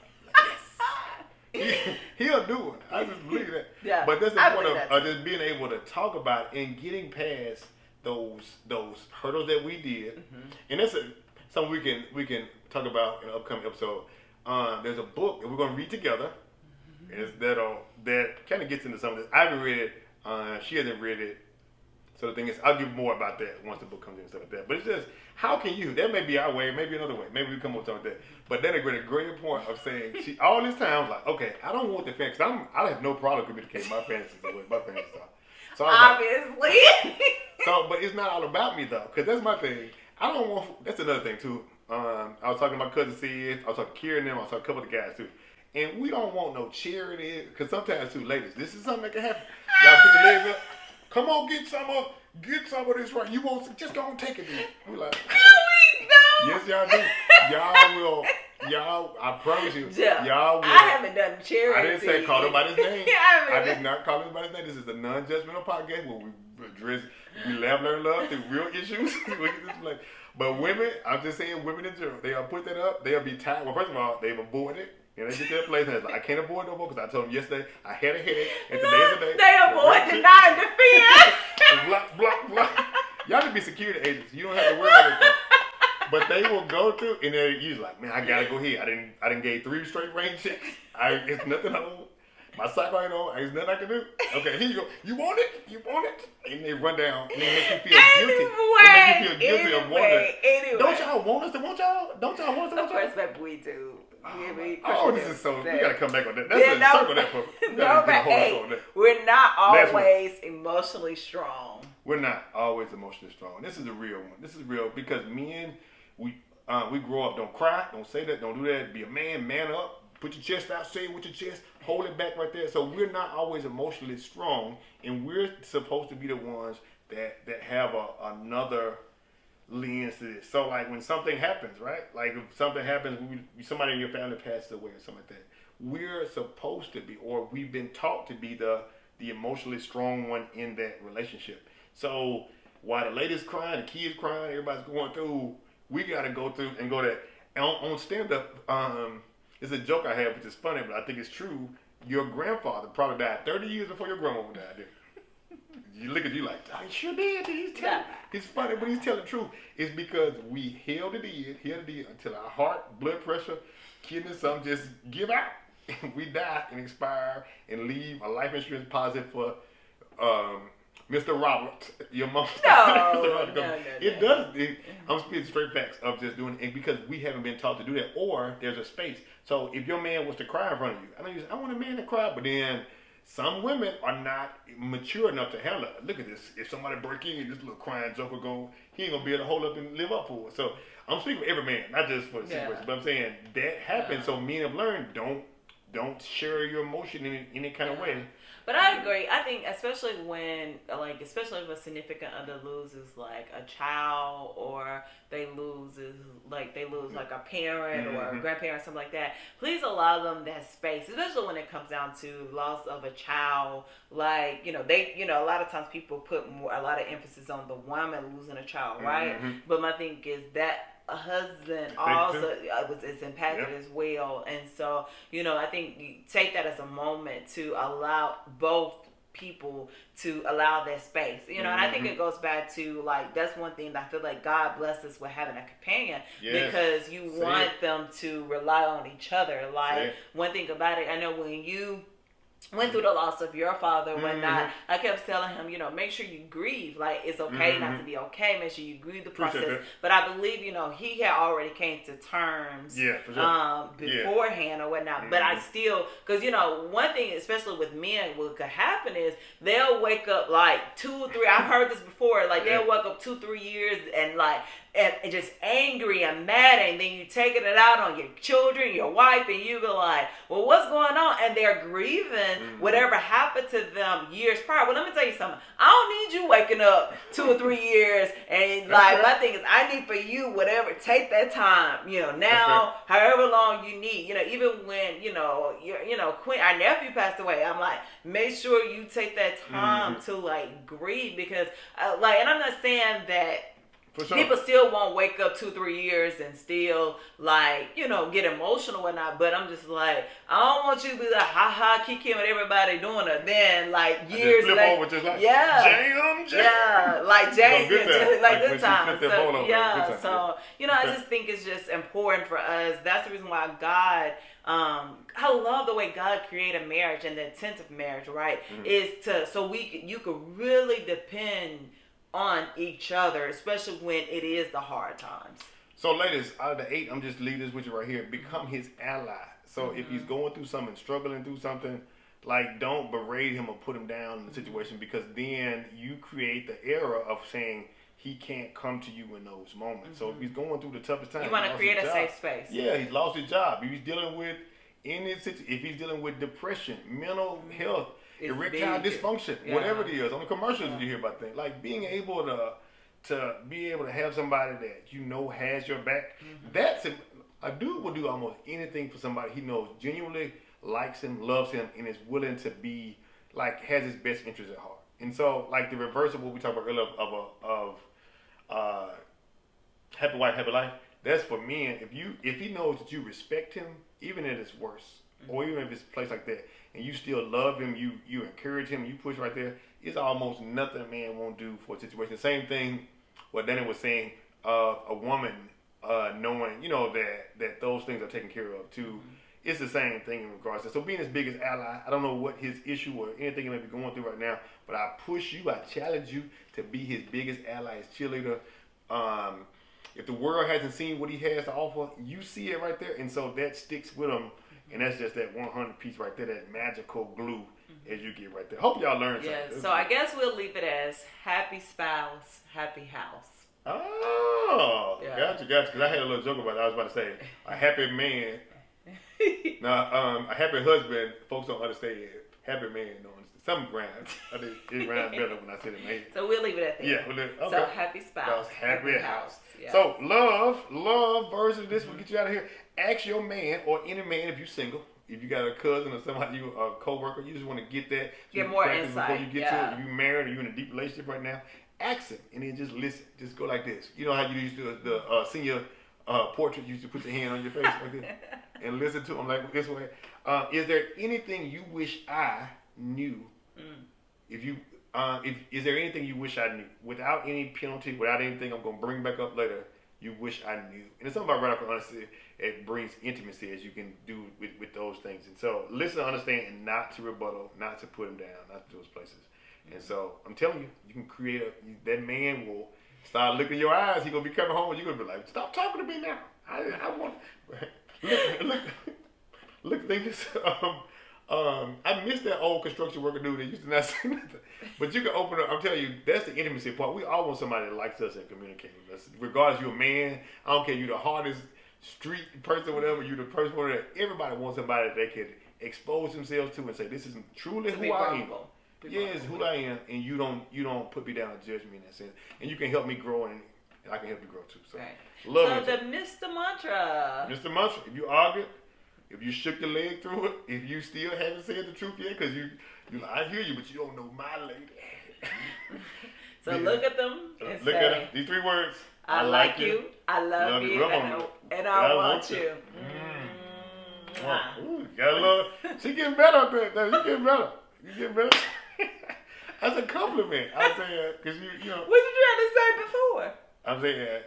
Yes. He'll do it. I just believe that. Yeah, but that's the point of just being able to talk about and getting past those hurdles that we did. And that's something we can talk about in an upcoming episode. there's a book that we're gonna read together. That kind of gets into some of this. I haven't read it. She hasn't read it. So the thing is, I'll give more about that once the book comes in and stuff like that. But it's just, how can you? That may be our way, maybe another way. Maybe we come up with something like that. But then a greater point of saying, all this time, I was like, okay, I don't want the fantasy. I have no problem communicating my fantasies with my fantasy stuff. So obviously. But it's not all about me though, because that's my thing. I don't want. That's another thing too. I was talking to my cousin Sid. I was talking to Kira and them. I was talking to a couple of the guys too. And we don't want no charity, because sometimes too, ladies, this is something that can happen. Y'all put your legs up. Come on, get some of this right. You won't just go and take it. We like, no, we don't. Yes, y'all do. Y'all. I promise you, y'all will. I haven't done charity. I didn't say call nobody's name. I did not call anybody's name. This is a non-judgmental podcast where we address, we laugh, learn, love through real issues. But women, I'm just saying, women in general, they'll put that up. They'll be tired. Well, first of all, they've avoided it. And they get to their place and it's like, I can't avoid no more because I told them yesterday I had a headache and today's the day. They avoid, deny, defend. Block. Y'all can be security agents. You don't have to worry about anything. But they will go through and they're usually like, man, I gotta go here. I didn't get 3 straight rain checks. It's nothing I don't. My cycle ain't on. There's nothing I can do. Okay, here you go. You want it? You want it? And they run down and they make you feel guilty. They make you feel guilty of wanting. Don't y'all want us to want y'all? Don't y'all want us to want y'all? Of course, we do. This is so. We gotta come back on that. That's circle that for. We're not always emotionally strong. We're not always emotionally strong. This is a real one. This is real because men, we grow up. Don't cry. Don't say that. Don't do that. Be a man. Man up. Put your chest out. Say it with your chest. Hold it back right there. So we're not always emotionally strong, and we're supposed to be the ones that have another lens to this. So like when something happens, right? Like if something happens, somebody in your family passes away or something like that, we're supposed to be, or we've been taught to be the emotionally strong one in that relationship. So while the ladies crying, the kids crying, everybody's going through, we got to go through and go that on stand up. It's a joke I have, which is funny, but I think it's true. Your grandfather probably died 30 years before your grandmother died. You look at you like, I sure did. He's funny, but he's telling the truth. It's because we held it in until our heart, blood pressure, kidneys, something just give out. And we die and expire and leave a life insurance policy for Mr. Robert, your mom. No. It does. I'm speaking straight facts of just doing it because we haven't been taught to do that. Or there's a space. So if your man was to cry in front of you, I want a man to cry, but then some women are not mature enough to handle it. Look at this. If somebody break in, this little crying joker go, he ain't gonna be able to hold up and live up for it. So I'm speaking for every man, not just for the situation, but I'm saying that happens. So men have learned don't share your emotion in any kind of way. But I agree. I think especially if a significant other loses like a child, or they lose like a parent or a grandparent, something like that. Please allow them that space, especially when it comes down to loss of a child. Like, a lot of times people put a lot of emphasis on the woman losing a child, right? But my thing is that a husband also is impacted as well, and so I think you take that as a moment to allow both people to allow that space, and I think it goes back to like that's one thing that I feel like God blessed us with having a companion, because you want them to rely on each other. Like one thing about it, I know when you went through the loss of your father when not, I kept telling him, make sure you grieve. Like, it's okay not to be okay. Make sure you grieve the process. But I believe, he had already came to terms beforehand or whatnot. But I still, because, one thing, especially with men, what could happen is they'll wake up like 2 or 3. I've heard this before. Like, they'll wake up 2-3 years and like, and just angry and mad, and then you taking it out on your children, your wife, and you go like, well, what's going on? And they're grieving whatever happened to them years prior. Well, let me tell you something. I don't need you waking up 2 or 3 years and like, my thing is, I need for you, whatever, take that time, now, however long you need, even when, Quinn, our nephew passed away, I'm like, make sure you take that time to like grieve, because and I'm not saying that For sure. People still won't wake up 2-3 years and still like, get emotional and whatnot. But I'm just like, I don't want you to be like, ha, kiki with everybody doing it. Then like years later, over just like, jam, yeah, like jam, like good times. So I just think it's just important for us. That's the reason why God. I love the way God created marriage and the intent of marriage, right? Is you could really depend on each other, especially when it is the hard times. So ladies, out of the 8, I'm just leaving this with you right here. Become his ally. So if he's going through something, struggling through something, like don't berate him or put him down in the situation, because then you create the era of saying he can't come to you in those moments. So if he's going through the toughest time, you want to create a safe space. Yeah, he's lost his job. If he's dealing with if he's dealing with depression, mental health, erectile dysfunction, whatever it is, on the commercials you hear about things, like being able to be able to have somebody that has your back. That's a dude will do almost anything for somebody he knows genuinely likes him, loves him, and is willing to be like has his best interest at heart. And so, like the reverse of what we talked about earlier of happy wife, happy life. That's for men. If he knows that you respect him, even if it's worse, or even if it's a place like that, and you still love him, you encourage him, you push right there, it's almost nothing a man won't do for a situation. Same thing what Danny was saying, a woman knowing, that those things are taken care of too. It's the same thing in regards to so being his biggest ally. I don't know what his issue or anything he may be going through right now, but I push you, I challenge you to be his biggest ally, his cheerleader. If the world hasn't seen what he has to offer, you see it right there, and so that sticks with him, and that's just that 100 piece right there, that magical glue as you get right there. Hope y'all learned something. Yeah, so I guess we'll leave it as happy spouse, happy house. Oh, gotcha. Because I had a little joke about it. I was about to say a happy man. Now, a happy husband, folks don't understand. Happy man don't understand. Something rhymes. I think it rhymes better when I said it, man. So we'll leave it at that. Yeah, okay. So happy spouse, happy house. Yeah. So love version of this will get you out of here. Ask your man or any man if you're single. If you got a cousin or somebody, you a co-worker, you just want to get that. Get more insight. Before you get to it. If you're married or you're in a deep relationship right now, ask him and then just listen. Just go like this. You know how you used to the senior portrait, you used to put your hand on your face like this and listen to him like this way. Is there anything you wish I knew? Is there anything you wish I knew without any penalty, without anything I'm gonna bring back up later? You wish I knew, and it's something about radical honesty. It brings intimacy as you can do with those things, and so listen, understand, and not to rebuttal, not to put him down, not to those places. And so I'm telling you, you can create that man will start looking in your eyes. He gonna be coming home, and you are gonna be like, stop talking to me now. I want look things. I miss that old construction worker dude that used to not say nothing. But you can open up. I'm telling you, that's the intimacy part. We all want somebody that likes us and communicates with us. Regardless, you're a man. I don't care. You're the hardest street person, whatever. You're the person, whatever. Everybody wants somebody that they can expose themselves to and say, "This is truly who I am." Yes, who I am, and you don't put me down and judge me in that sense. And you can help me grow, and I can help you grow too. So, love so the Mr. Mantra. Mr. Mantra. If you argue. If you shook your leg through it, if you still haven't said the truth yet, because I hear you, but you don't know my lady. So look at them and look say, at them. These 3 words. I like you, I love you, and I want you. Ooh, gotta love. She getting better up there. You getting better. You getting better. That's a compliment. I'm saying, because you know. What you trying to say before? I'm saying,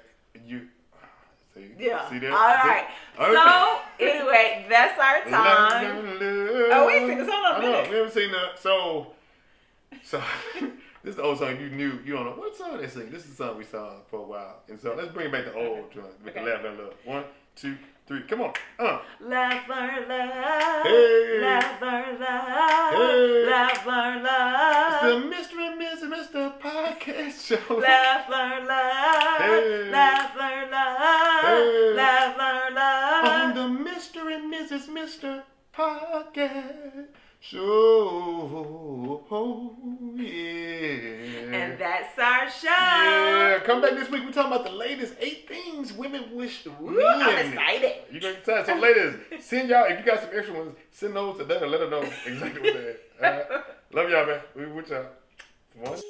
you. Yeah. See that? All right. So anyway, that's our time. Oh, wait a second. Hold on a minute. We haven't seen that. So this is the old song. You don't know what song they sing. This is a song we saw for a while. And so let's bring back the old joint. We can laugh and love. 1, 2, 3. Come on. Laugh, learn, love. Hey. Laugh, learn, love. Hey. Laugh, learn, love. It's the Mystery Mr. Podcast Show. Laugh, learn, love. Hey. Laugh, learn, love. Hey. Laugh, learn, love. On the Mr. and Mrs. Mr. Podcast Show. Oh, yeah. And that's our show. Yeah. Come back this week. We're talking about the latest 8 things women wish men. I'm excited. You're going to excited. So, ladies, send y'all, if you got some extra ones, send those to them and let them know exactly what they are. All right. Love y'all, man. We with y'all. 1.